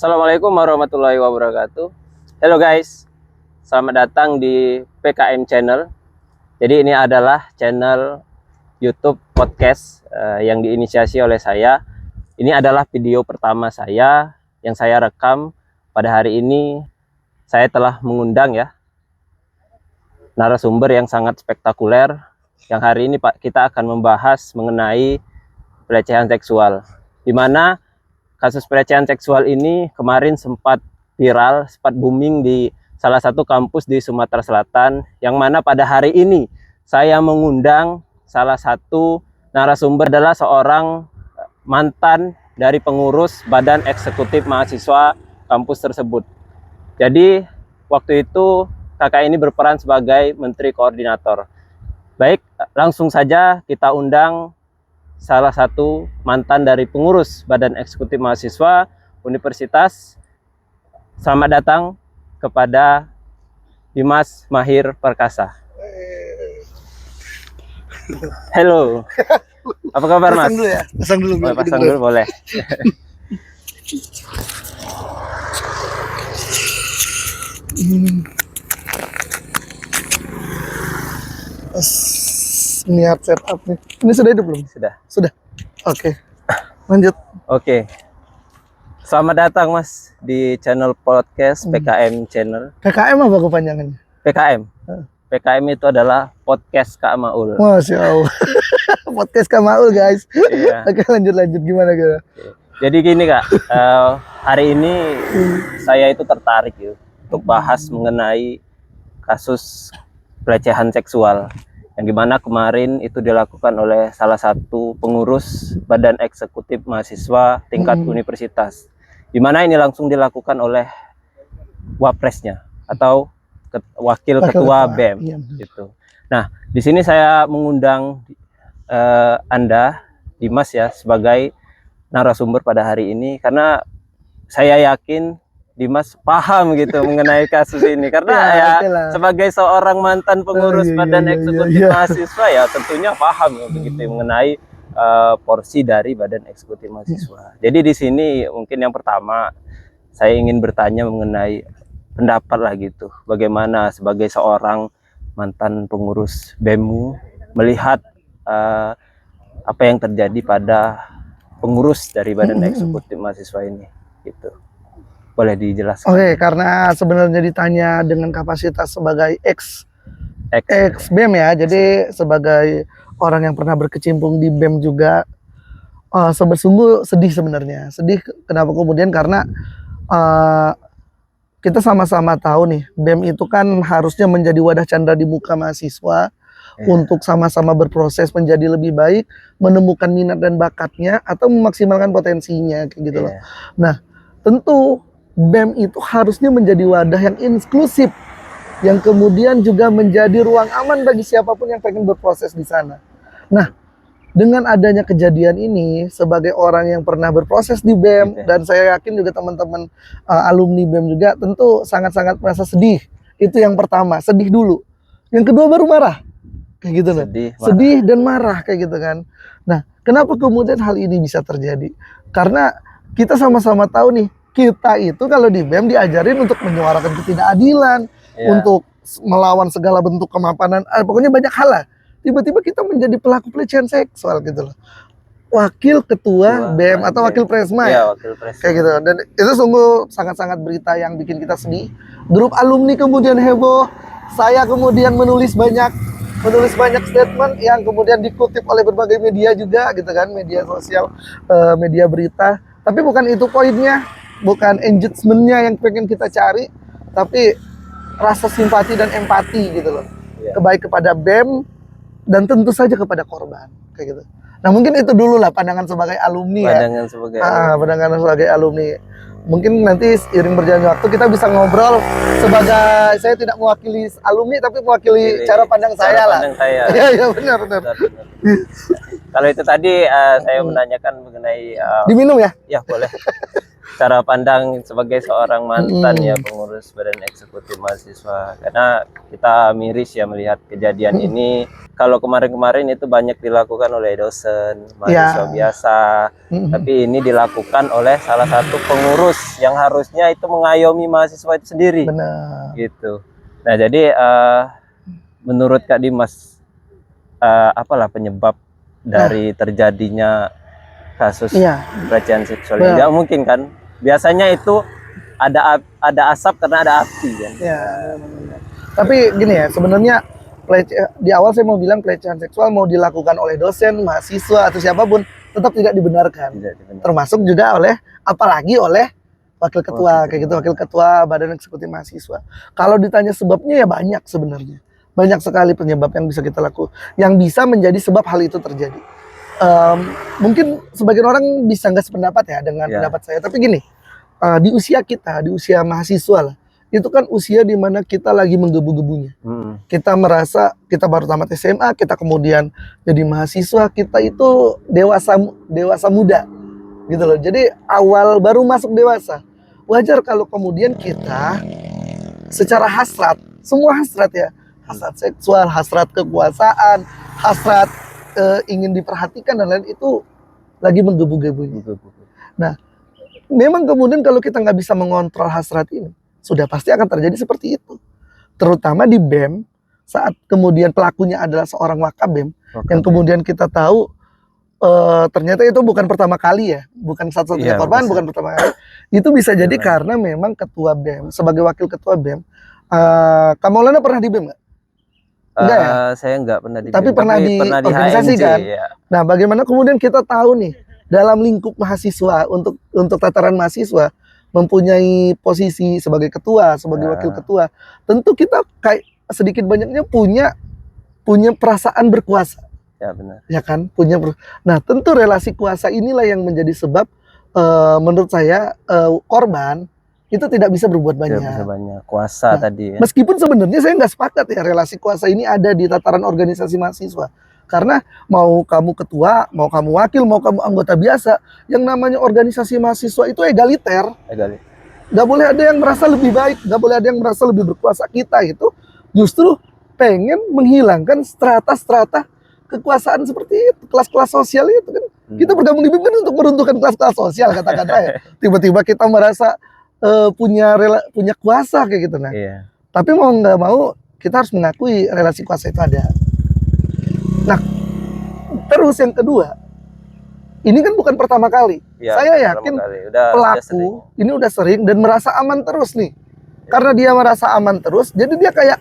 Assalamualaikum warahmatullahi wabarakatuh. Hello guys, selamat datang di PKM Channel. Jadi ini adalah channel YouTube podcast yang diinisiasi oleh saya. Ini adalah video pertama saya yang saya rekam. Pada hari ini saya telah mengundang narasumber yang sangat spektakuler. Yang hari ini kita akan membahas mengenai pelecehan seksual, di mana kasus pelecehan seksual ini kemarin sempat viral, sempat booming di salah satu kampus di Sumatera Selatan, yang mana pada hari ini saya mengundang salah satu narasumber adalah seorang mantan dari pengurus Badan Eksekutif Mahasiswa kampus tersebut. Jadi waktu itu kakak ini berperan sebagai Menteri Koordinator. Baik, langsung saja kita undang salah satu mantan dari pengurus Badan Eksekutif Mahasiswa Universitas. Selamat datang kepada Dimas Mahir Perkasa. Halo. Apa kabar, Mas? Pasang dulu ya. Pasang dulu. Pasang dulu boleh. Niat setup nih. Ini sudah hidup belum? Sudah. Oke. Lanjut. Oke. Selamat datang, Mas, di channel podcast PKM Channel. PKM apa kepanjangannya? PKM. PKM itu adalah podcast Kak Maul. Masya Allah. Podcast Kak Maul, guys. Iya. Oke, lanjut gimana gitu. Jadi gini, Kak, hari ini saya itu tertarik untuk bahas mengenai kasus pelecehan seksual yang dimana kemarin itu dilakukan oleh salah satu pengurus Badan Eksekutif Mahasiswa tingkat universitas, dimana ini langsung dilakukan oleh wapresnya atau wakil ketua BEM. Iya. Gitu. Nah, di sini saya mengundang Anda, Dimas sebagai narasumber pada hari ini karena saya yakin Dimas paham gitu mengenai kasus ini karena sebagai seorang mantan pengurus Badan Eksekutif Mahasiswa tentunya paham begitu mengenai porsi dari Badan Eksekutif Mahasiswa. Jadi di sini mungkin yang pertama saya ingin bertanya mengenai pendapat gitu, bagaimana sebagai seorang mantan pengurus BEMU melihat apa yang terjadi pada pengurus dari Badan Eksekutif Mahasiswa ini gitu. Boleh dijelaskan? Oke, karena sebenarnya ditanya dengan kapasitas sebagai ex BEM jadi sebagai orang yang pernah berkecimpung di BEM juga, sungguh sedih sebenarnya. Sedih kenapa kemudian karena kita sama-sama tahu nih, BEM itu kan harusnya menjadi wadah canda di muka mahasiswa untuk sama-sama berproses menjadi lebih baik, menemukan minat dan bakatnya atau memaksimalkan potensinya kayak gitu loh. Nah, tentu BEM itu harusnya menjadi wadah yang inklusif, yang kemudian juga menjadi ruang aman bagi siapapun yang pengen berproses di sana. Nah, dengan adanya kejadian ini, sebagai orang yang pernah berproses di BEM, dan saya yakin juga teman-teman alumni BEM juga tentu sangat-sangat merasa sedih. Itu yang pertama, sedih dulu. Yang kedua baru marah, kayak gitu loh. Sedih dan marah kayak gitu kan. Nah, kenapa kemudian hal ini bisa terjadi? Karena kita sama-sama tahu nih, kita itu kalau di BEM diajarin untuk menyuarakan ketidakadilan, untuk melawan segala bentuk kemapanan, pokoknya banyak hal lah. Tiba-tiba kita menjadi pelaku pelecehan seksual gitu loh. Wakil ketua BEM atau wakil presma kayak gitu. Dan itu sungguh sangat-sangat berita yang bikin kita sedih. Grup alumni kemudian heboh. Saya kemudian menulis banyak statement yang kemudian dikutip oleh berbagai media juga gitu kan, media sosial, media berita. Tapi bukan itu poinnya. Bukan engagement-nya yang pengen kita cari, tapi rasa simpati dan empati gitu loh. Baik kepada BEM dan tentu saja kepada korban kayak gitu. Nah, mungkin itu dulu lah pandangan sebagai alumni pandangan sebagai alumni. Mungkin nanti seiring berjalannya waktu kita bisa ngobrol sebagai, saya tidak mewakili alumni tapi mewakili cara pandang saya lah. Iya benar. Kalau itu tadi saya menanyakan mengenai diminum ya? Ya boleh. Cara pandang sebagai seorang mantan pengurus Badan Eksekutif Mahasiswa, karena kita miris melihat kejadian ini kalau kemarin-kemarin itu banyak dilakukan oleh dosen, mahasiswa biasa, tapi ini dilakukan oleh salah satu pengurus yang harusnya itu mengayomi mahasiswa itu sendiri. Benar. Gitu. Nah, jadi menurut Kak Dimas, apalah penyebab dari terjadinya kasus pelecehan seksual ini? Tidak mungkin kan? Biasanya itu ada asap karena ada api kan? Ya. Tapi gini ya, sebenarnya di awal saya mau bilang pelecehan seksual mau dilakukan oleh dosen, mahasiswa atau siapapun tetap tidak dibenarkan. Termasuk juga apalagi oleh wakil ketua, kayak gitu, wakil ketua Badan Eksekutif Mahasiswa. Kalau ditanya sebabnya ya banyak sebenarnya. Banyak sekali penyebab yang bisa kita lakukan, yang bisa menjadi sebab hal itu terjadi. Mungkin sebagian orang bisa nggak sependapat ya dengan pendapat saya, tapi gini, di usia kita, di usia mahasiswa lah, itu kan usia dimana kita lagi menggebu-gebunya. Kita merasa kita baru tamat SMA, kita kemudian jadi mahasiswa, kita itu dewasa muda, gitu loh. Jadi awal baru masuk dewasa, wajar kalau kemudian kita secara hasrat, semua hasrat ya, hasrat seksual, hasrat kekuasaan, hasrat ingin diperhatikan dan lain itu lagi menggebu-gebunya. Nah, memang kemudian kalau kita nggak bisa mengontrol hasrat ini, sudah pasti akan terjadi seperti itu. Terutama di BEM, saat kemudian pelakunya adalah seorang wakabem, yang kemudian kita tahu ternyata itu bukan pertama kali ya, bukan satu-satunya korban, bukan pertama kali. Itu bisa jadi karena memang ketua BEM, sebagai wakil ketua BEM, Kak Maulana pernah di BEM nggak? Enggak ya? Saya nggak pernah di BEM, tapi pernah di organisasi HMJ, kan? Ya. Nah, bagaimana kemudian kita tahu nih, dalam lingkup mahasiswa, untuk tataran mahasiswa, mempunyai posisi sebagai ketua, sebagai wakil ketua, tentu kita kayak sedikit banyaknya punya perasaan berkuasa. Ya benar. Ya kan? Nah, tentu relasi kuasa inilah yang menjadi sebab menurut saya korban itu tidak bisa berbuat banyak. Tidak bisa banyak. Kuasa tadi ya. Meskipun sebenarnya saya nggak sepakat ya relasi kuasa ini ada di tataran organisasi mahasiswa. Karena mau kamu ketua, mau kamu wakil, mau kamu anggota biasa, yang namanya organisasi mahasiswa itu egaliter. Gak boleh ada yang merasa lebih baik, gak boleh ada yang merasa lebih berkuasa. Kita itu justru pengen menghilangkan strata-strata kekuasaan seperti itu, kelas-kelas sosial itu kan. Kita bergabung di BEM untuk meruntuhkan kelas-kelas sosial, katakan ya. Tiba-tiba kita merasa punya kuasa kayak gitu. Nah, tapi mau nggak mau kita harus mengakui relasi kuasa itu ada. Nah, terus yang kedua, ini kan bukan pertama kali. Saya yakin pelaku ini udah sering dan merasa aman terus nih. Karena dia merasa aman terus, jadi dia kayak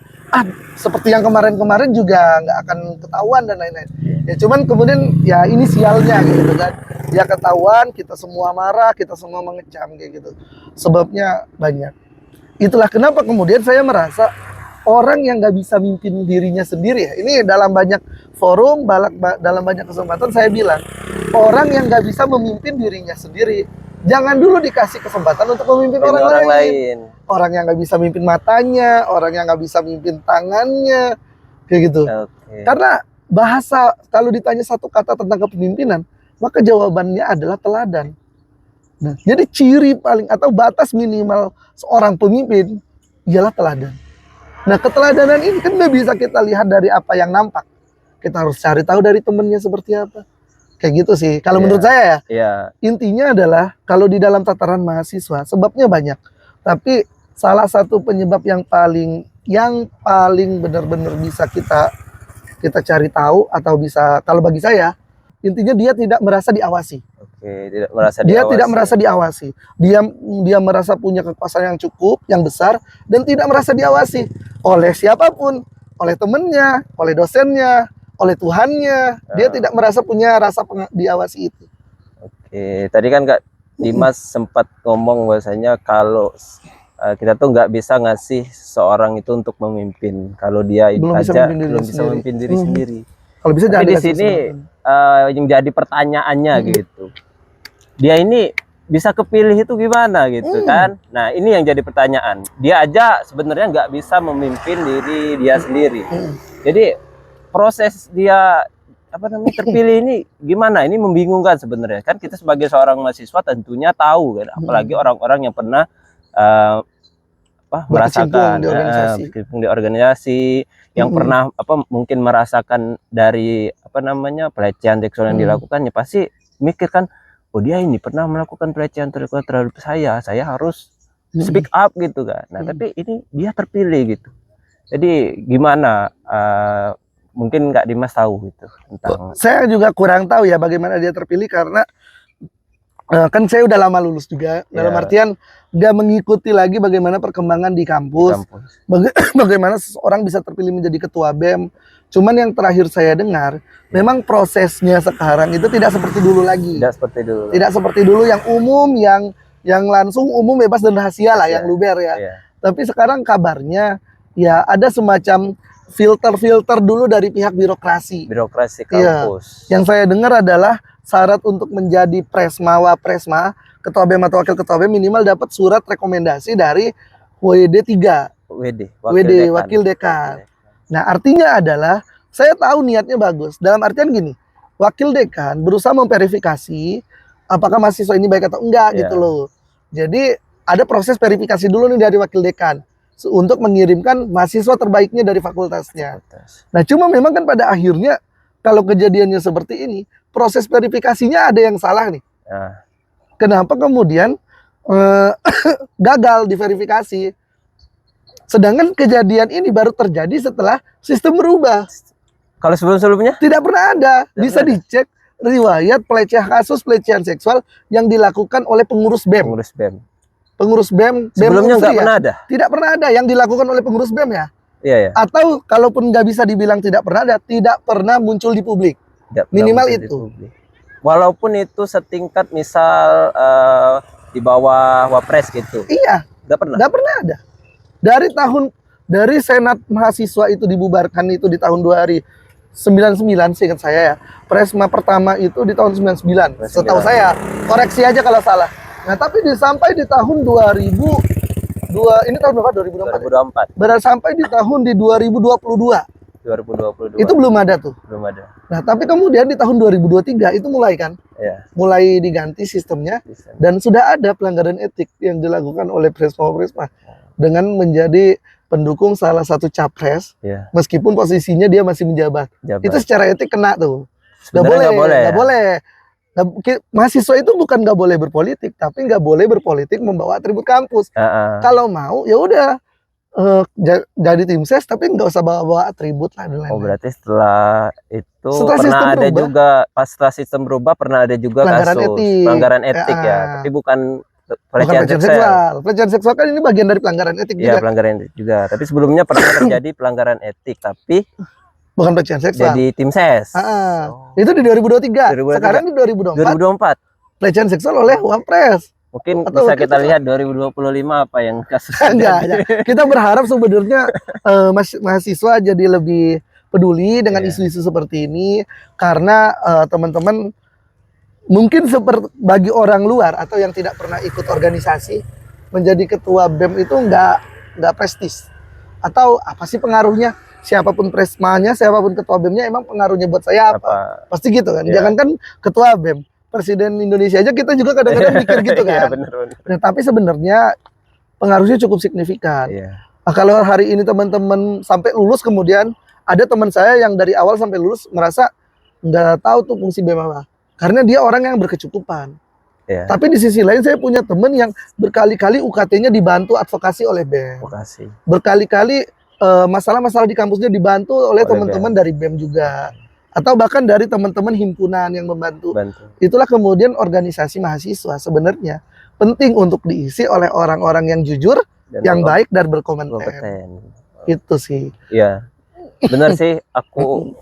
seperti yang kemarin-kemarin juga nggak akan ketahuan dan lain-lain. Ya cuman kemudian ya inisialnya gitu kan. Dia ketahuan, kita semua marah, kita semua mengecam kayak gitu. Sebabnya banyak. Itulah kenapa kemudian saya merasa orang yang nggak bisa mimpin dirinya sendiri ya. Ini dalam banyak forum, dalam banyak kesempatan saya bilang, orang yang nggak bisa memimpin dirinya sendiri, jangan dulu dikasih kesempatan untuk memimpin orang lain. Orang yang nggak bisa mimpin matanya, orang yang nggak bisa mimpin tangannya, kayak gitu. Karena bahasa, kalau ditanya satu kata tentang kepemimpinan, maka jawabannya adalah teladan. Nah, jadi ciri paling atau batas minimal seorang pemimpin ialah teladan. Nah, keteladanan ini kan nggak bisa kita lihat dari apa yang nampak. Kita harus cari tahu dari temennya seperti apa. Kayak gitu sih. Kalau menurut saya ya, intinya adalah kalau di dalam tataran mahasiswa, sebabnya banyak. Tapi salah satu penyebab yang paling benar-benar bisa kita cari tahu atau bisa, kalau bagi saya, intinya dia tidak merasa diawasi. Tidak merasa diawasi. Dia tidak merasa diawasi. Dia merasa punya kekuasaan yang cukup, yang besar, dan tidak merasa diawasi oleh siapapun, oleh temennya, oleh dosennya, oleh Tuhannya. Dia tidak merasa punya rasa diawasi itu. Tadi kan Kak Dimas sempat ngomong bahwasanya kalau kita tuh nggak bisa ngasih seorang itu untuk memimpin kalau dia belum bisa memimpin diri sendiri. Kalau bisa. Tapi di sini yang jadi pertanyaannya gitu, dia ini bisa kepilih itu gimana gitu kan? Nah, ini yang jadi pertanyaan. Dia aja sebenarnya nggak bisa memimpin diri dia sendiri. Jadi proses dia terpilih ini gimana? Ini membingungkan sebenarnya. Kan kita sebagai seorang mahasiswa tentunya tahu kan, apalagi orang-orang yang pernah merasakan di organisasi. berkecimpung di organisasi yang pernah mungkin merasakan dari pelecehan seksual yang dilakukannya, pasti mikir kan, oh dia ini pernah melakukan pelecehan seksual terhadap saya harus speak up gitu kan. Nah tapi ini dia terpilih gitu. Jadi gimana, mungkin nggak Dimas tahu gitu tentang. Saya juga kurang tahu ya bagaimana dia terpilih, karena kan saya udah lama lulus juga, dalam artian nggak mengikuti lagi bagaimana perkembangan di kampus. Bagaimana seseorang bisa terpilih menjadi ketua BEM. Cuman yang terakhir saya dengar, memang prosesnya sekarang itu tidak seperti dulu lagi. Tidak seperti dulu yang umum, yang langsung umum, bebas dan rahasia lah, yang luber ya. Tapi sekarang kabarnya ya ada semacam filter dulu dari pihak birokrasi kampus. Yang saya dengar adalah syarat untuk menjadi presma, wapresma, ketua BEM atau wakil ketua BEM minimal dapat surat rekomendasi dari WD 3. Wakil dekan. Nah, artinya adalah saya tahu niatnya bagus. Dalam artian gini, wakil dekan berusaha memverifikasi apakah mahasiswa ini baik atau enggak gitu loh. Jadi ada proses verifikasi dulu nih dari wakil dekan untuk mengirimkan mahasiswa terbaiknya dari fakultasnya. Nah, cuma memang kan pada akhirnya kalau kejadiannya seperti ini, proses verifikasinya ada yang salah nih. Kenapa kemudian gagal diverifikasi? Sedangkan kejadian ini baru terjadi setelah sistem berubah. Kalau sebelum-sebelumnya tidak pernah ada. Bisa dicek riwayat kasus pelecehan seksual yang dilakukan oleh pengurus BEM. Pengurus BEM sebelumnya nggak pernah ada. Tidak pernah ada yang dilakukan oleh pengurus BEM ya. Atau kalaupun nggak bisa dibilang tidak pernah ada, tidak pernah muncul di publik. Minimal itu. Walaupun itu setingkat misal di bawah wapres gitu. Iya. Nggak pernah ada. Dari Senat Mahasiswa itu dibubarkan itu di tahun 2099, seingat saya ya. Presma pertama itu di tahun 99. Setahu saya, koreksi aja kalau salah. Nah, tapi sampai di tahun 2002, ini tahun berapa? 2024. Berarti sampai di tahun 2022. Itu belum ada tuh. Nah, tapi kemudian di tahun 2023 itu mulai kan? Mulai diganti sistemnya dan sudah ada pelanggaran etik yang dilakukan oleh presma dengan menjadi pendukung salah satu capres, meskipun posisinya dia masih menjabat. Itu secara etik kena tuh. Nggak boleh. Mahasiswa itu bukan nggak boleh berpolitik, tapi nggak boleh berpolitik membawa atribut kampus. Kalau mau ya udah jadi tim ses, tapi nggak usah bawa atribut lah. Berarti setelah itu pernah ada berubah, juga setelah sistem berubah pernah ada juga pelanggaran etik ya, tapi bukan pelecehan seksual. Pelecehan seksual kan ini bagian dari pelanggaran etik juga. Pelanggaran etik juga. Tapi sebelumnya pernah terjadi pelanggaran etik, tapi bukan pelecehan seksual. Jadi tim ses. Itu di 2023. Sekarang di 2024. Pelecehan seksual oleh Wapres. Mungkin bisa kita lihat 2025 apa yang kasus. Enggak. Kita berharap sebenarnya mahasiswa jadi lebih peduli dengan isu-isu seperti ini, karena teman-teman mungkin bagi orang luar atau yang tidak pernah ikut organisasi, menjadi ketua BEM itu nggak prestis. Atau apa sih pengaruhnya? Siapapun presmanya, siapapun ketua BEM-nya, emang pengaruhnya buat saya apa? Pasti gitu kan. Jangankan ketua BEM, Presiden Indonesia aja kita juga kadang-kadang mikir gitu kan. Bener. Nah, tapi sebenarnya pengaruhnya cukup signifikan. Nah, kalau hari ini teman-teman sampai lulus, kemudian ada teman saya yang dari awal sampai lulus merasa nggak tahu tuh fungsi BEM apa. Karena dia orang yang berkecukupan. Tapi di sisi lain saya punya teman yang berkali-kali UKT-nya dibantu advokasi oleh BEM. Berkali-kali masalah-masalah di kampusnya dibantu oleh teman-teman dari BEM juga. Atau bahkan dari teman-teman himpunan yang membantu. Itulah kemudian organisasi mahasiswa sebenarnya penting untuk diisi oleh orang-orang yang jujur, yang baik dan berkompeten. Itu sih. Iya. Benar sih, aku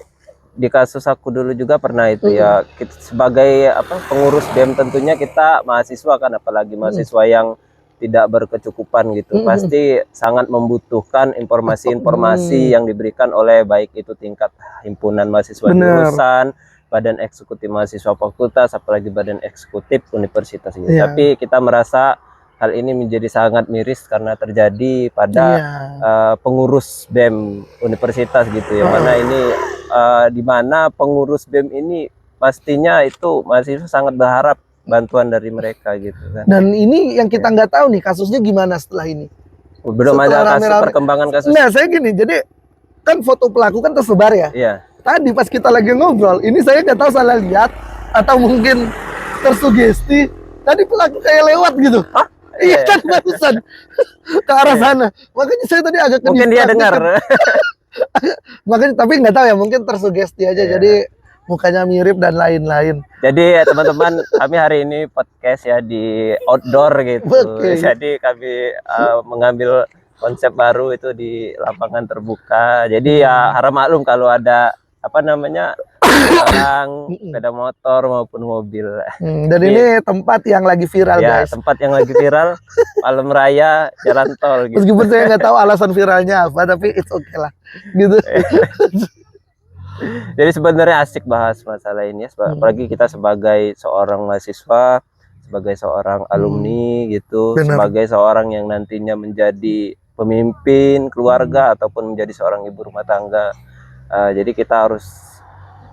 di kasus aku dulu juga pernah itu ya, kita sebagai pengurus BEM tentunya kita mahasiswa kan, apalagi mahasiswa yang tidak berkecukupan gitu, pasti sangat membutuhkan informasi-informasi yang diberikan oleh baik itu tingkat himpunan mahasiswa jurusan, badan eksekutif mahasiswa fakultas, apalagi badan eksekutif universitas gitu. Tapi kita merasa hal ini menjadi sangat miris karena terjadi pada pengurus BEM universitas gitu ya, mana ini di mana pengurus BEM ini pastinya itu mahasiswa sangat berharap bantuan dari mereka gitu kan. Dan ini yang kita nggak tahu nih kasusnya gimana setelah ini. Belum Setelah ada kasus rame-rame. perkembangan kasus. Nah, saya gini, jadi kan foto pelaku kan tersebar ya. Iya. Tadi pas kita lagi ngobrol, ini saya nggak tahu salah lihat atau mungkin tersugesti. Tadi pelaku kayak lewat gitu. Hah? Iya Iya. kan barusan ke arah sana. Makanya saya tadi agak Mungkin dia ke-distract dengar. dikit. Makanya tapi nggak tahu ya, mungkin tersugesti aja. Iya. Jadi mukanya mirip dan lain-lain. Jadi ya teman-teman, kami hari ini podcast ya di outdoor gitu. Oke. Jadi kami mengambil konsep baru itu di lapangan terbuka. Jadi ya harap maklum kalau ada apa namanya orang sepeda motor maupun mobil. Dan ini tempat yang lagi viral Ya, guys. tempat yang lagi viral malam raya jalan tol gitu. Meskipun saya nggak tahu alasan viralnya apa, tapi it's okay lah. Gitu. Jadi sebenarnya asik bahas masalah ini ya, apalagi kita sebagai seorang mahasiswa, sebagai seorang alumni gitu, Benar. sebagai seorang yang nantinya menjadi pemimpin keluarga ataupun menjadi seorang ibu rumah tangga. Jadi kita harus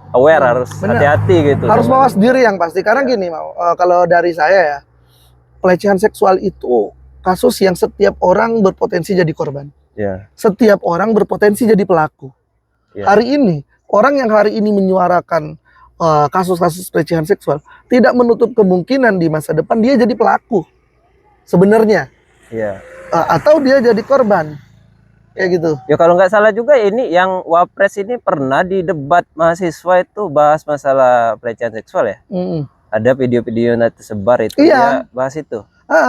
aware, harus Benar. hati-hati gitu. Harus mawas diri yang pasti. Karena gini, kalau dari saya ya, pelecehan seksual itu kasus yang setiap orang berpotensi jadi korban. Ya, Setiap orang berpotensi jadi pelaku. ya. Hari ini, orang yang hari ini menyuarakan kasus-kasus pelecehan seksual tidak menutup kemungkinan di masa depan dia jadi pelaku. Sebenarnya. Ya. Atau dia jadi korban. Kayak gitu. Ya kalau nggak salah juga ini yang Wapres ini pernah di debat mahasiswa itu bahas masalah pelecehan seksual ya. Ada video-video yang tersebar itu Iya. dia bahas itu.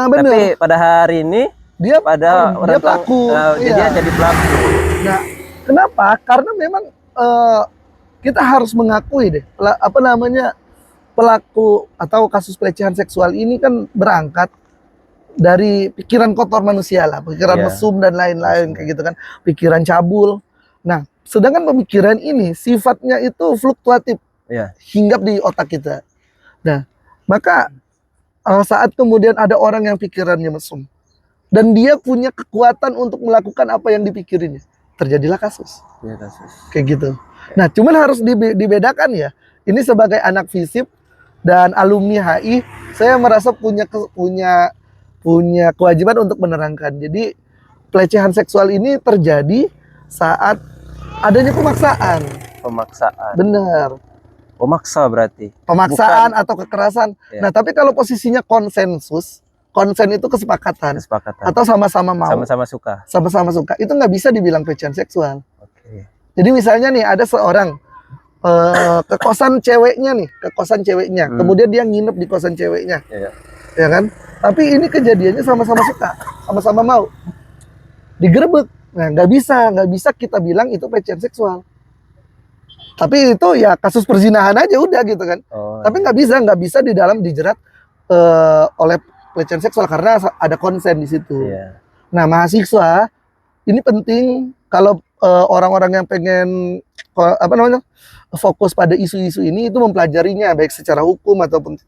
Bener. Tapi pada hari ini dia dia pelaku. Dia jadi pelaku. Nah, kenapa? Karena memang kita harus mengakui deh, pelaku atau kasus pelecehan seksual ini kan berangkat dari pikiran kotor manusia lah, pikiran Iya. mesum dan lain-lain kayak gitu kan, pikiran cabul. Nah, sedangkan pemikiran ini sifatnya itu fluktuatif, Iya. hinggap di otak kita. Nah, maka saat kemudian ada orang yang pikirannya mesum dan dia punya kekuatan untuk melakukan apa yang dipikirinnya, terjadilah kasus. Iya, kasus. Kayak gitu. Nah, cuman harus dibedakan ya. Ini sebagai anak FISIP dan alumni HI, saya merasa punya kewajiban untuk menerangkan. Jadi pelecehan seksual ini terjadi saat adanya pemaksaan. Pemaksaan. Benar. Pemaksa berarti. Pemaksaan atau kekerasan. Ya. Nah, tapi kalau posisinya konsensus, konsen itu kesepakatan Kesepakatan. atau sama-sama mau, Sama-sama suka. sama-sama suka, itu nggak bisa dibilang pelecehan seksual. Oke. Jadi misalnya nih ada seorang ke kosan ceweknya, kemudian dia nginep di kosan ceweknya, Iya. ya kan? Tapi ini kejadiannya sama-sama suka, sama-sama mau, digerebek. Nah, nggak bisa kita bilang itu pelecehan seksual. Tapi itu ya kasus perzinahan aja udah gitu kan. Oh, Tapi nggak bisa di dalam dijerat oleh pelecehan seksual karena ada konsen di situ. iya. Nah, mahasiswa ini penting kalau orang-orang yang pengen fokus pada isu-isu ini itu mempelajarinya baik secara hukum ataupun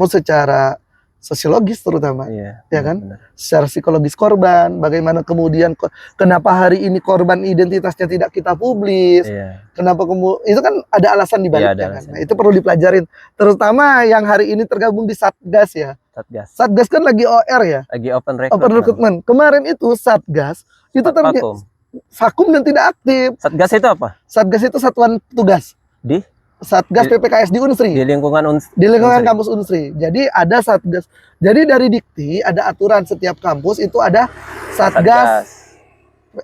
secara sosiologis terutama, Iya. ya kan? Benar. Secara psikologis korban, bagaimana kemudian kenapa hari ini korban identitasnya tidak kita publis, Iya. kenapa itu kan ada alasan di Iya, ada baliknya kan. alasan. Nah, itu perlu dipelajarin, terutama yang hari ini tergabung di Satgas ya. Satgas. Satgas kan lagi OR ya, Lagi open record. Open Recruitment. Kemarin itu Satgas itu ternyata Vakum. vakum dan tidak aktif. Satgas itu apa? Satgas itu satuan tugas. Di Satgas PPKS di Unsri. di lingkungan Di lingkungan Unsri. kampus Unsri. Jadi ada Satgas. Jadi dari Dikti ada aturan setiap kampus itu ada Satgas.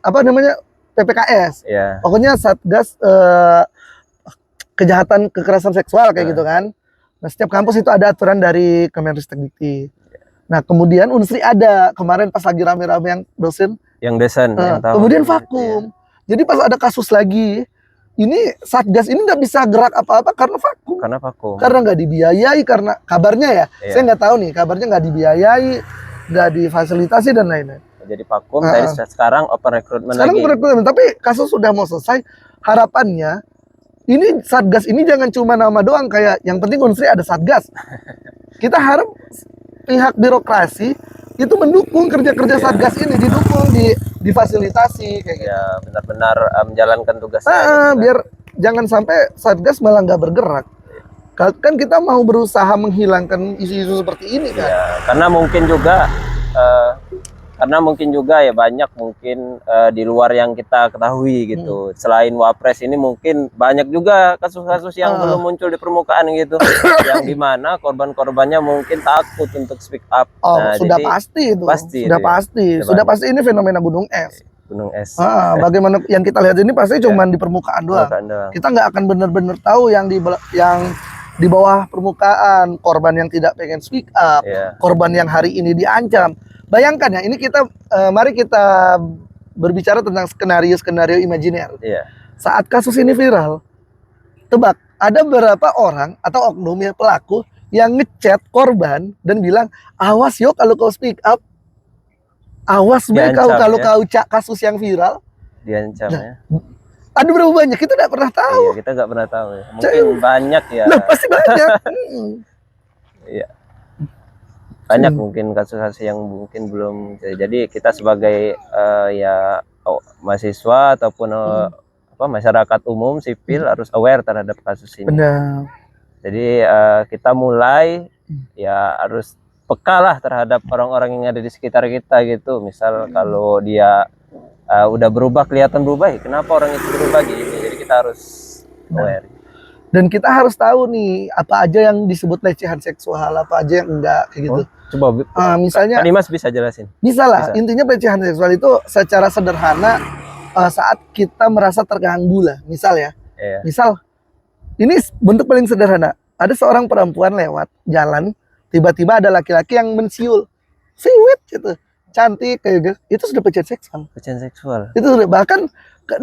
Apa namanya? PPKS. Iya. Pokoknya Satgas kejahatan kekerasan seksual kayak gitu kan. Nah, setiap kampus itu ada aturan dari Kemenristek Dikti. Nah, kemudian Unsri ada kemarin pas lagi rame-rame yang dosen. Yang desain yang tahu. Kemudian Iya. vakum. Jadi pas ada kasus lagi, ini Satgas ini nggak bisa gerak apa-apa karena vakum. Karena vakum. Karena nggak dibiayai, karena kabarnya ya, Iya. saya nggak tahu nih, kabarnya nggak dibiayai, nggak difasilitasi dan lain-lain. Jadi vakum. Jadi sekarang open recruitment Sekarang lagi. perekrutmen, tapi kasus sudah mau selesai. Harapannya ini Satgas ini jangan cuma nama doang, kayak yang penting Unsri ada Satgas. Kita harap pihak birokrasi itu mendukung kerja-kerja Satgas ini, didukung, difasilitasi kayak gitu. Ya benar-benar menjalankan tugasnya. gitu kan. Biar jangan sampai Satgas malah nggak bergerak. Kan kita mau berusaha menghilangkan isu-isu seperti ini kan. Ya, karena mungkin juga Karena mungkin juga ya banyak mungkin di luar yang kita ketahui gitu. Selain Wapres ini mungkin banyak juga kasus-kasus yang belum muncul di permukaan gitu. Yang dimana korban-korbannya mungkin takut untuk speak up. Oh, Nah, sudah jadi pasti itu. pasti Sudah itu ya. pasti. Sudah pasti ini fenomena gunung es. Gunung es. Bagaimana yang kita lihat ini pasti cuma di permukaan doang. Doang. Kita nggak akan benar-benar tahu yang di bawah permukaan, korban yang tidak pengen speak up, korban yang hari ini diancam. Bayangkan ya, ini kita mari kita berbicara tentang skenario imajiner. Saat kasus ini viral, tebak ada berapa orang atau oknum ya pelaku yang ngechat korban dan bilang, awas yo kalau kau speak up, awas be kalau kau kasus yang viral diancam ya. Ada berapa banyak kita tidak pernah tahu. Kita nggak pernah tahu ya. Mungkin banyak ya. Nah, pasti banyak. Iya. Banyak mungkin kasus-kasus yang mungkin belum. Jadi kita sebagai mahasiswa ataupun masyarakat umum sipil harus aware terhadap kasus ini. Benar. Jadi kita mulai ya harus peka lah terhadap orang-orang yang ada di sekitar kita gitu. Misal kalau dia udah berubah, kelihatan berubah, kenapa orang itu berubah gini? Jadi kita harus aware. Dan kita harus tahu nih apa aja yang disebut pelecehan seksual, apa aja yang enggak kayak gitu. Coba misalnya Dimas bisa jelasin? Bisa lah. Intinya pelecehan seksual itu secara sederhana saat kita merasa terganggu lah. Misal ya. Misal ini bentuk paling sederhana. Ada seorang perempuan lewat jalan, tiba-tiba ada laki-laki yang mensiul. Siwit gitu. Cantik kayak gitu. Itu sudah pelecehan seksual. Pelecehan seksual. Itu sudah, bahkan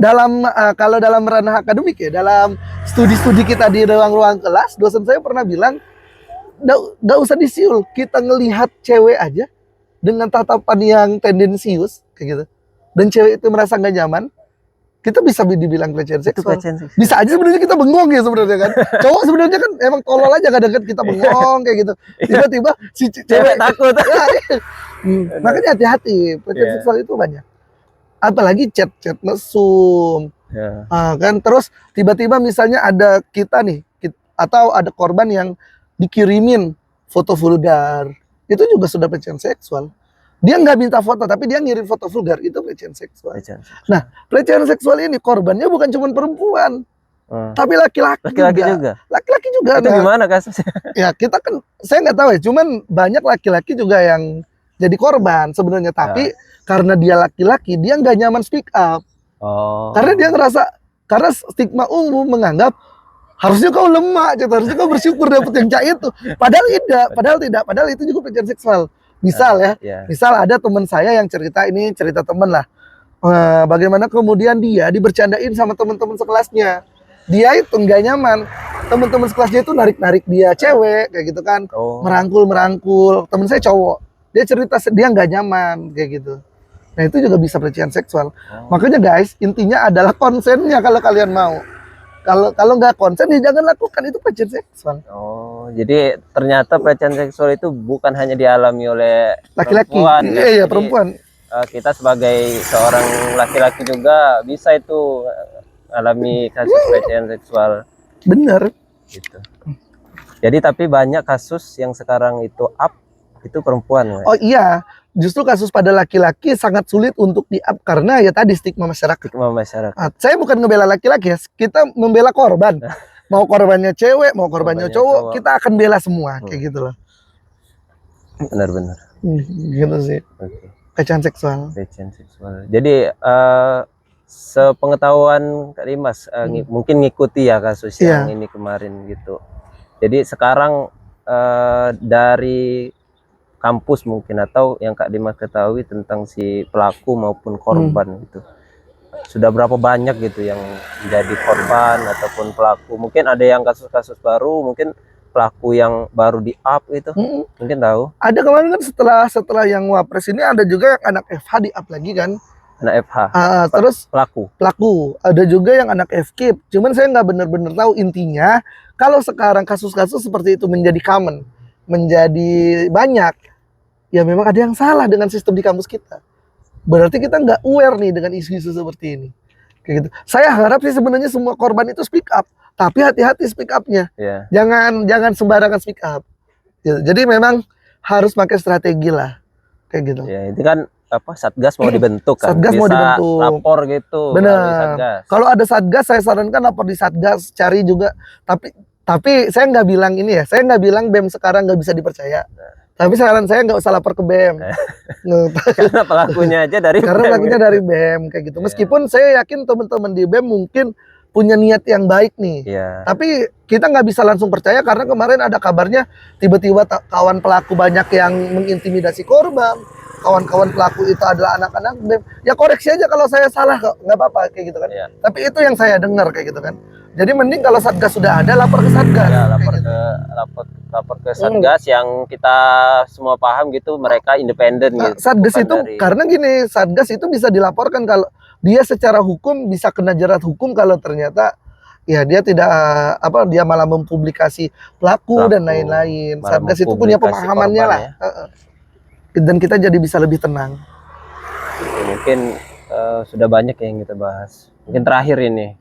dalam kalau dalam ranah akademik ya, dalam studi-studi kita di ruang-ruang kelas, dosen saya pernah bilang, nggak usah disiul, kita ngelihat cewek aja dengan tatapan yang tendensius kayak gitu, dan cewek itu merasa nggak nyaman, kita bisa dibilang pelecehan seksual. Bisa aja sebenarnya kita bengong ya sebenarnya kan. Cowok sebenarnya kan emang tolol aja kadang-kadang kita bengong kayak gitu. Tiba-tiba si cewek takut. Makanya hati-hati, pelecehan seksual itu banyak. Apalagi chat-chat mesum. Kan terus tiba-tiba misalnya ada kita nih atau ada korban yang dikirimin foto vulgar, itu juga sudah pelecehan seksual. Dia nggak minta foto, tapi dia ngirim foto vulgar, itu pelecehan seksual. Nah, pelecehan seksual ini korbannya bukan cuma perempuan, tapi laki-laki juga. Laki-laki juga. Itu gimana kasusnya? Ya kita kan, saya nggak tahu ya, cuman banyak laki-laki juga yang jadi korban sebenarnya, tapi karena dia laki-laki, dia nggak nyaman speak up. Karena dia ngerasa, karena stigma umum menganggap harusnya kau lemah, harusnya kau bersyukur dapat yang cak itu. Padahal tidak, padahal itu juga pelecehan seksual. Misal misal ada teman saya yang cerita, ini cerita teman lah, bagaimana kemudian dia dibercandain sama teman-teman sekelasnya. Dia itu nggak nyaman, teman-teman sekelasnya itu narik-narik dia cewek kayak gitu kan, merangkul. Teman saya cowok, dia cerita dia nggak nyaman kayak gitu. Nah itu juga bisa pelecehan seksual. Makanya guys, intinya adalah konsennya kalau kalian mau. Kalau nggak konsen ya jangan lakukan, itu pelecehan seksual. Jadi ternyata pelecehan seksual itu bukan hanya dialami oleh laki-laki. Iya, perempuan. Kita sebagai seorang laki-laki juga bisa itu alami kasus pelecehan seksual. Bener. Gitu. Jadi tapi banyak kasus yang sekarang itu itu perempuan. Oh iya. Justru kasus pada laki-laki sangat sulit untuk di-up karena ya tadi stigma masyarakat. Saya bukan ngebela laki-laki ya, kita membela korban. Mau korbannya cewek, mau korbannya cowok, kita akan bela semua kayak gitu loh. Benar-benar. Gitu sih. Pelecehan seksual. Jadi sepengetahuan Kak Dimas, mungkin ngikuti ya kasus yang ini kemarin gitu. Jadi sekarang dari kampus mungkin atau yang Kak Dimas ketahui tentang si pelaku maupun korban gitu, sudah berapa banyak gitu yang menjadi korban ataupun pelaku? Mungkin ada yang kasus-kasus baru, mungkin pelaku yang baru di-up itu, mungkin tahu? Ada kemarin kan setelah yang Wapres ini ada juga yang anak FH di-up lagi kan? Anak FH. Terus pelaku. Ada juga yang anak FKIP. Cuman saya nggak benar-benar tahu intinya. Kalau sekarang kasus-kasus seperti itu menjadi common, menjadi banyak, ya memang ada yang salah dengan sistem di kampus kita. Berarti kita nggak aware nih dengan isu-isu seperti ini. Kayak gitu. Saya harap sih sebenarnya semua korban itu speak up, tapi hati-hati speak up-nya. Jangan sembarangan speak up. Jadi memang harus pakai strategi lah. Kayak gitu. Ya, itu kan Satgas mau dibentuk kan, Satgas mau bisa dibentuk. lapor gitu melalui Benar. Satgas. Kalau ada Satgas, saya sarankan lapor di Satgas, cari juga. Tapi saya nggak bilang ini ya, saya nggak bilang BEM sekarang nggak bisa dipercaya. Tapi saran saya nggak usah lapor ke BEM. Karena pelakunya aja dari Karena BEM pelakunya gitu. dari BEM kayak gitu. Iya. Meskipun saya yakin teman-teman di BEM mungkin punya niat yang baik nih. Iya. Tapi kita nggak bisa langsung percaya karena kemarin ada kabarnya tiba-tiba kawan pelaku banyak yang mengintimidasi korban. Kawan-kawan pelaku itu adalah anak-anak BEM. Ya koreksi aja kalau saya salah kok, nggak apa-apa kayak gitu kan. Iya. Tapi itu yang saya dengar kayak gitu kan. Jadi mending kalau Satgas sudah ada, lapor ke Satgas. Ya, kayak gitu. lapor ke Satgas yang kita semua paham gitu, mereka independen Nah, gitu. Satgas bukan itu dari- karena gini, Satgas itu bisa dilaporkan kalau dia secara hukum bisa kena jerat hukum kalau ternyata ya dia tidak dia malah mempublikasi pelaku dan lain-lain. malah Satgas itu punya mempublikasi pemahamannya korban lah. ya. Dan kita jadi bisa lebih tenang. Mungkin sudah banyak yang kita bahas. Mungkin terakhir ini,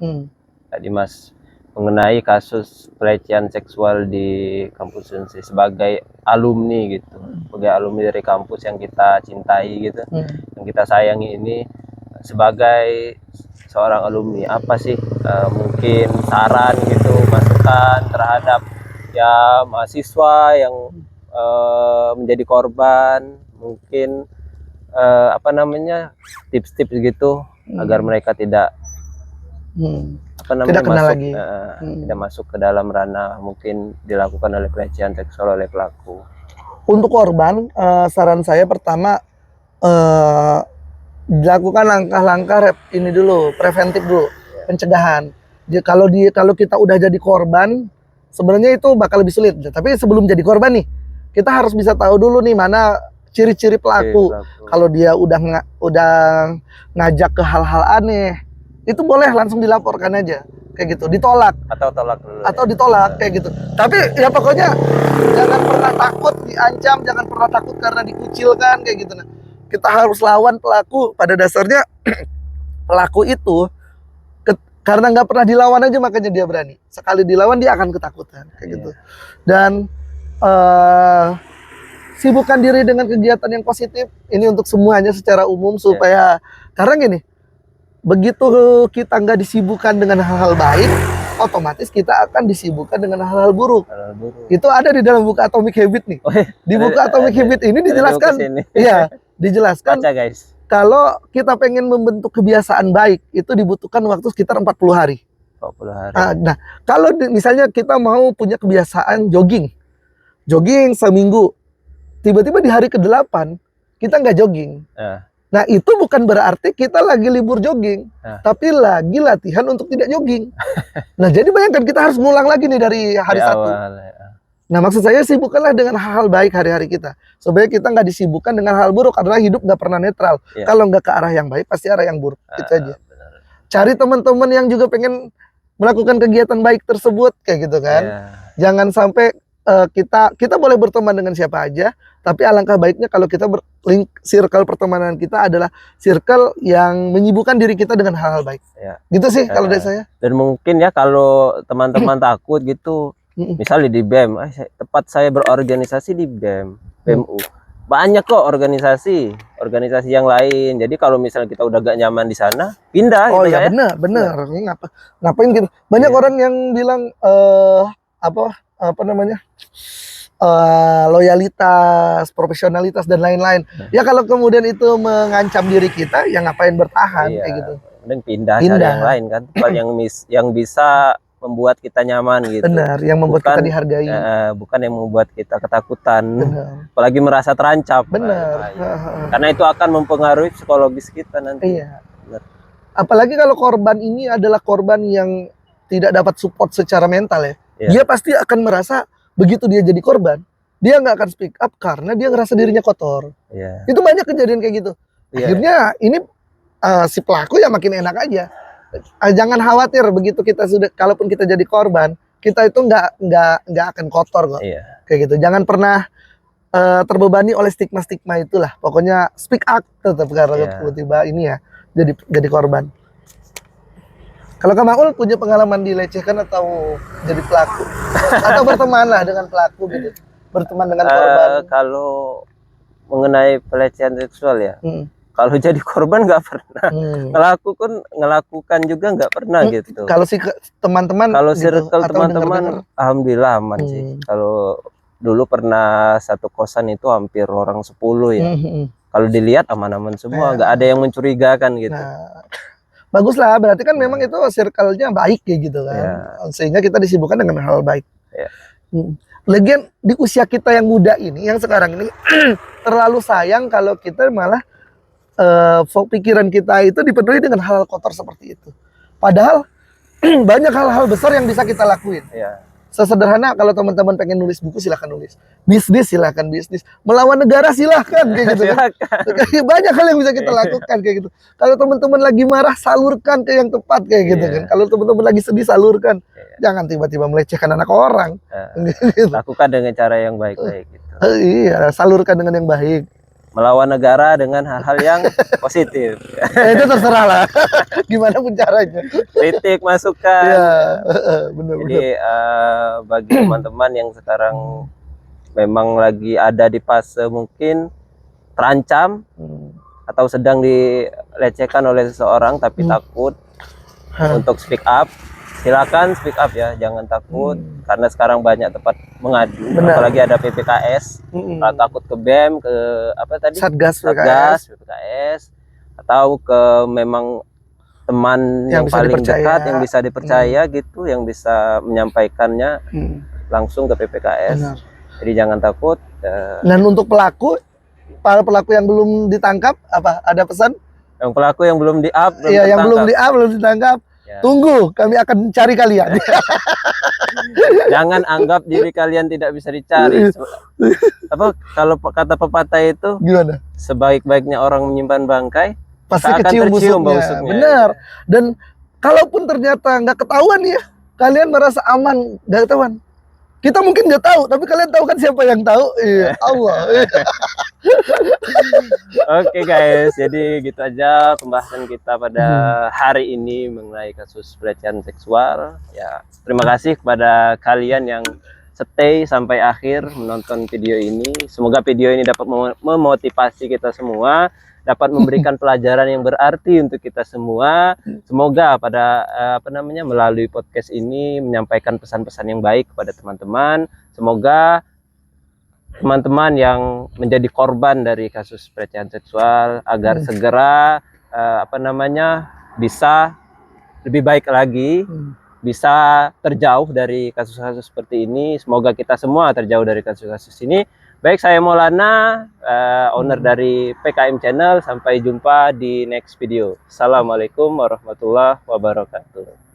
Kak Dimas, mengenai kasus pelecehan seksual di kampus Unsri sebagai alumni gitu, sebagai alumni dari kampus yang kita cintai gitu, yang kita sayangi ini, sebagai seorang alumni, apa sih mungkin saran gitu, masukan terhadap ya mahasiswa yang menjadi korban, mungkin tips-tips gitu agar mereka tidak Tidak kena masuk, lagi. tidak masuk ke dalam ranah mungkin dilakukan oleh pelecehan seksual oleh pelaku. Untuk korban, saran saya pertama dilakukan langkah-langkah ini dulu, preventif dulu, pencegahan. Jadi kalau kita udah jadi korban, sebenarnya itu bakal lebih sulit. Tapi sebelum jadi korban nih, kita harus bisa tahu dulu nih mana ciri-ciri pelaku. Kalau dia udah ngajak ke hal-hal aneh, itu boleh langsung dilaporkan aja, kayak gitu, ditolak atau ditolak kayak gitu. Tapi ya pokoknya jangan pernah takut diancam, jangan pernah takut karena dikucilkan kayak gitu. Nah, kita harus lawan pelaku. Pada dasarnya pelaku itu karena nggak pernah dilawan aja makanya dia berani. Sekali dilawan dia akan ketakutan kayak gitu. Dan sibukkan diri dengan kegiatan yang positif. Ini untuk semuanya secara umum supaya karena gini, begitu kita nggak disibukkan dengan hal-hal baik, otomatis kita akan disibukkan dengan hal-hal buruk. Itu ada di dalam buku Atomic Habit nih. Di buku Atomic Habit ini dijelaskan, dijelaskan. Baca, guys. Kalau kita pengen membentuk kebiasaan baik, itu dibutuhkan waktu sekitar 40 hari. 40 hari. Nah, kalau misalnya kita mau punya kebiasaan jogging seminggu, tiba-tiba di hari ke-8 kita nggak jogging. Nah, itu bukan berarti kita lagi libur jogging, tapi lagi latihan untuk tidak jogging. Nah, jadi bayangkan kita harus ngulang lagi nih dari hari satu. Nah, maksud saya sibukkanlah dengan hal-hal baik hari-hari kita, supaya kita nggak disibukkan dengan hal buruk, karena hidup nggak pernah netral. Kalau nggak ke arah yang baik, pasti arah yang buruk. Itu aja. Cari teman-teman yang juga pengen melakukan kegiatan baik tersebut, kayak gitu kan. Jangan sampai kita boleh berteman dengan siapa aja, tapi alangkah baiknya kalau kita circle pertemanan kita adalah circle yang menyibukkan diri kita dengan hal-hal baik. Gitu sih kalau dari saya. Dan mungkin ya kalau teman-teman takut gitu, misalnya di BEM, tepat saya berorganisasi di BEM, BEMU. Banyak kok organisasi yang lain. Jadi kalau misalnya kita udah gak nyaman di sana, pindah. Oh gitu ya, benar. Ngapain gitu? Banyak orang yang bilang loyalitas, profesionalitas dan lain-lain. Ya kalau kemudian itu mengancam diri kita, ya ngapain bertahan kayak gitu. Mending pindah cari yang lain kan, tempat yang bisa membuat kita nyaman gitu. Benar, yang membuat kita dihargai. Bukan yang membuat kita ketakutan. Benar. Apalagi merasa terancam. Benar. Karena itu akan mempengaruhi psikologis kita nanti. Iya. Apalagi kalau korban ini adalah korban yang tidak dapat support secara mental ya. Dia pasti akan merasa begitu dia jadi korban, dia nggak akan speak up karena dia ngerasa dirinya kotor. Itu banyak kejadian kayak gitu. Akhirnya ini si pelaku ya makin enak aja. Jangan khawatir begitu kita kalaupun kita jadi korban, kita itu nggak akan kotor kok. Kayak gitu. Jangan pernah terbebani oleh stigma itulah. Pokoknya speak up tetap karena tiba-tiba ini ya jadi korban. Kalau Kak Maul punya pengalaman dilecehkan atau jadi pelaku atau berteman lah dengan pelaku gitu, berteman dengan korban? Kalau mengenai pelecehan seksual ya, Kalau jadi korban nggak pernah. Hmm. Ngelakukan juga nggak pernah gitu. Kalau si teman-teman Kalau gitu, circle atau teman-teman, dengar-dengar? alhamdulillah aman sih. Kalau dulu pernah satu kosan itu hampir orang 10 ya. Kalau dilihat aman-aman semua, nggak ada yang mencurigakan gitu. Nah, bagus lah, berarti kan memang Nah, itu circle-nya baik ya gitu kan. ya, Sehingga kita disibukkan dengan hal baik. ya. Lagian di usia kita yang muda ini, yang sekarang ini terlalu sayang kalau kita malah pikiran kita itu dipenuhi dengan hal kotor seperti itu. Padahal banyak hal-hal besar yang bisa kita lakuin. Ya. Sesederhana kalau teman-teman pengen nulis buku silahkan nulis, bisnis silahkan bisnis, melawan negara silahkan kayak gitu kan. Banyak hal yang bisa kita lakukan kayak gitu. Kalau teman-teman lagi marah salurkan ke yang tepat kayak gitu kan. Kalau teman-teman lagi sedih salurkan, jangan tiba-tiba melecehkan anak orang. Gitu. Lakukan dengan cara yang baik-baik gitu. Iya, salurkan dengan yang baik. Melawan negara dengan hal-hal yang positif. Itu terserah lah, gimana pun caranya. Kritik, masukan. Ya, bener. Jadi bagi teman-teman yang sekarang memang lagi ada di fase mungkin terancam atau sedang dilecehkan oleh seseorang tapi takut untuk speak up, silakan speak up ya, jangan takut karena sekarang banyak tempat mengadu. Benar. Apalagi ada PPKS. Kalau takut ke BEM, ke apa tadi? Satgas PPKS, atau ke memang teman yang paling dekat yang bisa dipercaya gitu, yang bisa menyampaikannya langsung ke PPKS. Benar. Jadi jangan takut. Dan untuk para pelaku yang belum ditangkap, apa ada pesan? Yang pelaku yang belum di-up, Iya, yang belum ditangkap, ya. Tunggu, kami akan cari kalian. Jangan anggap diri kalian tidak bisa dicari. Apa kalau kata pepatah itu? Gimana? Sebaik-baiknya orang menyimpan bangkai, pasti akan kecium tercium busuknya. Benar. Ya. Dan kalaupun ternyata nggak ketahuan ya, kalian merasa aman, nggak ketahuan. Kita mungkin nggak tahu, tapi kalian tahu kan siapa yang tahu? Iya, Allah. Oke guys, jadi gitu aja pembahasan kita pada hari ini mengenai kasus pelecehan seksual. Ya, terima kasih kepada kalian yang stay sampai akhir menonton video ini. Semoga video ini dapat memotivasi kita semua, dapat memberikan pelajaran yang berarti untuk kita semua. Semoga pada melalui podcast ini menyampaikan pesan-pesan yang baik kepada teman-teman. Semoga teman-teman yang menjadi korban dari kasus pelecehan seksual agar segera bisa lebih baik lagi, bisa terjauh dari kasus-kasus seperti ini. Semoga kita semua terjauh dari kasus-kasus ini. Baik, saya Maulana, owner dari PKM Channel. Sampai jumpa di next video. Assalamualaikum warahmatullahi wabarakatuh.